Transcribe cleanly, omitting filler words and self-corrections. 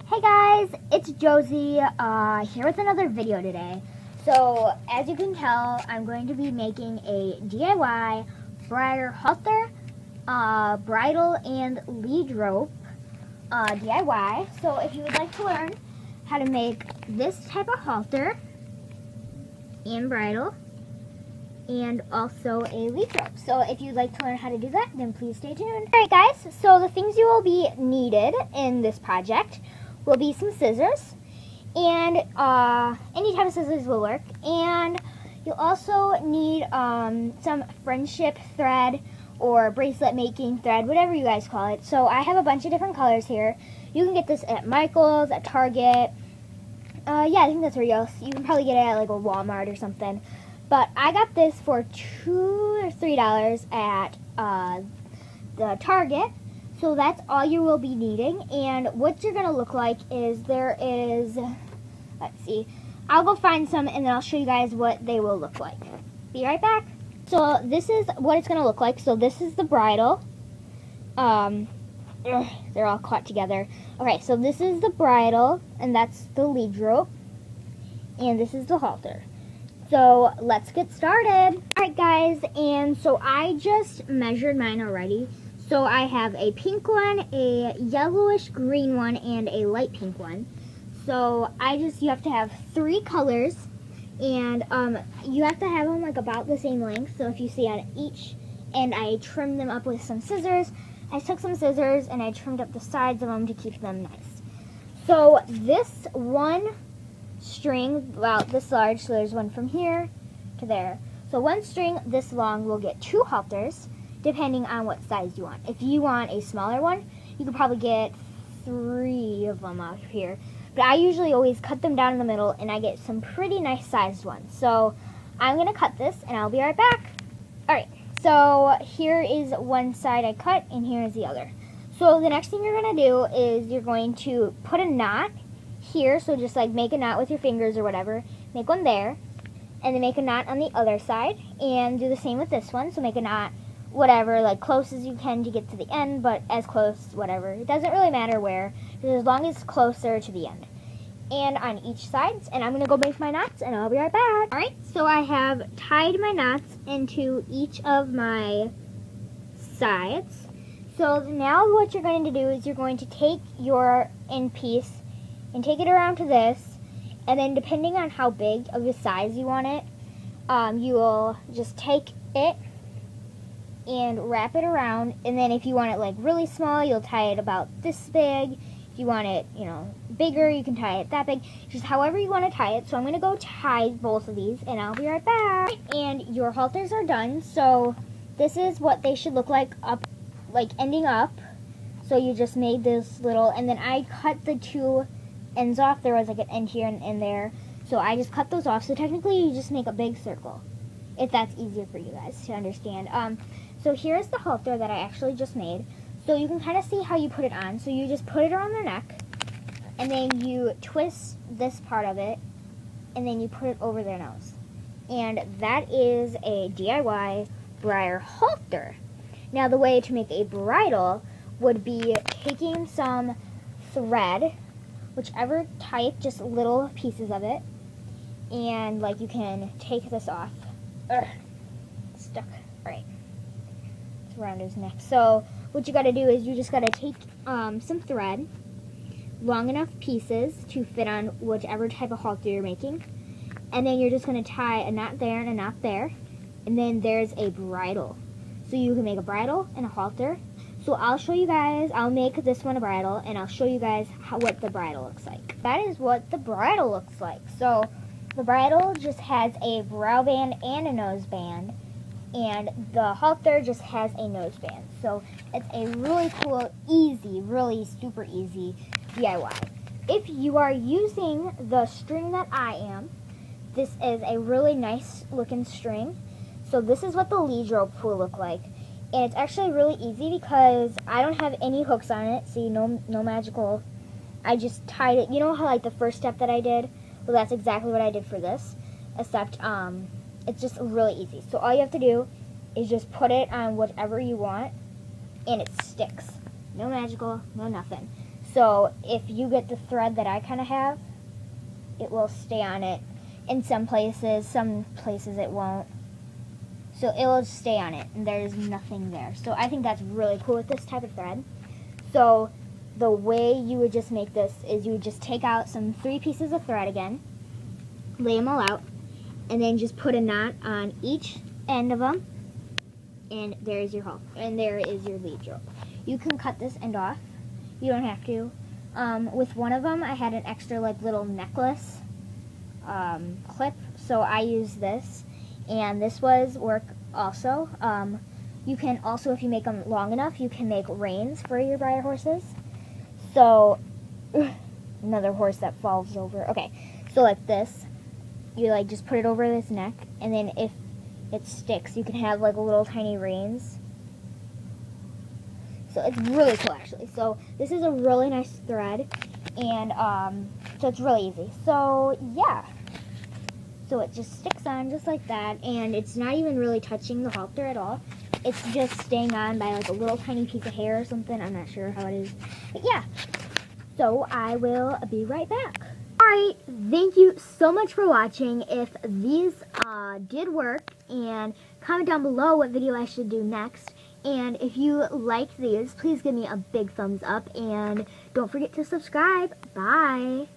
Hey guys, it's Josie here with another video today. So as you can tell, I'm going to be making a DIY Breyer halter, bridle, and lead rope DIY. So if you would like to learn how to make this type of halter and bridle and also a lead rope. So if you'd like to learn how to do that, then please stay tuned. Alright guys, so the things you will be needed in this project will be some scissors, and any type of scissors will work, and you'll also need some friendship thread or bracelet making thread, whatever you guys call it. So I have a bunch of different colors here. You can get this at Michael's, at Target, yeah, I think that's where else. You can probably get it at like a Walmart or something, but I got this for $2 or $3 at the Target. So that's all you will be needing, and what you're going to look like is let's see, I'll go find some and then I'll show you guys what they will look like. Be right back. So this is what it's going to look like. So this is the bridle. They're all caught together. Okay, so this is the bridle, and that's the lead rope, and this is the halter. So let's get started. Alright guys, and so I just measured mine already. So I have a pink one, a yellowish green one, and a light pink one. So you have to have 3 colors, and you have to have them like about the same length. So if you see on each end, I trimmed them up with some scissors. I took some scissors and I trimmed up the sides of them to keep them nice. So this one string, about this large, so there's one from here to there. So one string this long will get 2 halters, depending on what size you want. If you want a smaller one, you could probably get 3 of them out here. But I usually always cut them down in the middle, and I get some pretty nice sized ones. So I'm going to cut this, and I'll be right back. Alright, so here is one side I cut, and here is the other. So the next thing you're going to do is you're going to put a knot here. So just like make a knot with your fingers or whatever. Make one there, and then make a knot on the other side, and do the same with this one. So make a knot whatever, like close as you can to get to the end, but as close, whatever. It doesn't really matter where, as long as it's closer to the end. And on each side, and I'm going to go make my knots, and I'll be right back. Alright, so I have tied my knots into each of my sides. So now what you're going to do is you're going to take your end piece and take it around to this, and then depending on how big of a size you want it, you will just take it and wrap it around, and then if you want it like really small, you'll tie it about this big. If you want it, bigger, you can tie it that big. Just however you want to tie it. So I'm going to go tie both of these, and I'll be right back. And your halters are done, so this is what they should look like ending up. So you just made this little, and then I cut the 2 ends off. There was like an end here and end there. So I just cut those off. So technically you just make a big circle, if that's easier for you guys to understand. So here's the halter that I actually just made. So you can kind of see how you put it on. So you just put it around their neck, and then you twist this part of it, and then you put it over their nose. And that is a DIY Breyer halter. Now the way to make a bridle would be taking some thread, whichever type, just little pieces of it, and like you can take this off. Stuck. Alright. Around his neck. So what you got to do is you just got to take some thread, long enough pieces to fit on whichever type of halter you're making, and then you're just going to tie a knot there and a knot there, and then there's a bridle. So you can make a bridle and a halter. So I'll show you guys, I'll make this one a bridle, and I'll show you guys what the bridle looks like. That is what the bridle looks like. So the bridle just has a brow band and a nose band, and the halter just has a noseband. So it's a really cool, easy, really super easy DIY. If you are using the string that I am, this is a really nice looking string. So this is what the lead rope will look like. And it's actually really easy because I don't have any hooks on it. See, no magical. I just tied it. You know how like the first step that I did? Well, that's exactly what I did for this. Except, it's just really easy. So all you have to do is just put it on whatever you want, and it sticks. No magical, no nothing. So if you get the thread that I kind of have, it will stay on it. In some places it won't. So it will stay on it, and there's nothing there. So I think that's really cool with this type of thread. So the way you would just make this is you would just take out some 3 pieces of thread again, lay them all out, and then just put a knot on each end of them, and there is your halter, and there is your lead rope. You can cut this end off. You don't have to. With one of them, I had an extra like little necklace clip, so I used this, and this was work also. You can also, if you make them long enough, you can make reins for your Breyer horses. So, another horse that falls over. Okay, so like this, you like just put it over this neck, and then if it sticks, you can have like little tiny reins. So it's really cool actually. So this is a really nice thread, and so it's really easy. So yeah, so it just sticks on just like that, and it's not even really touching the halter at all. It's just staying on by like a little tiny piece of hair or something. I'm not sure how it is, but yeah. So I will be right back. Alright, thank you so much for watching. If these did work, and comment down below what video I should do next. And if you liked these, please give me a big thumbs up, and don't forget to subscribe. Bye!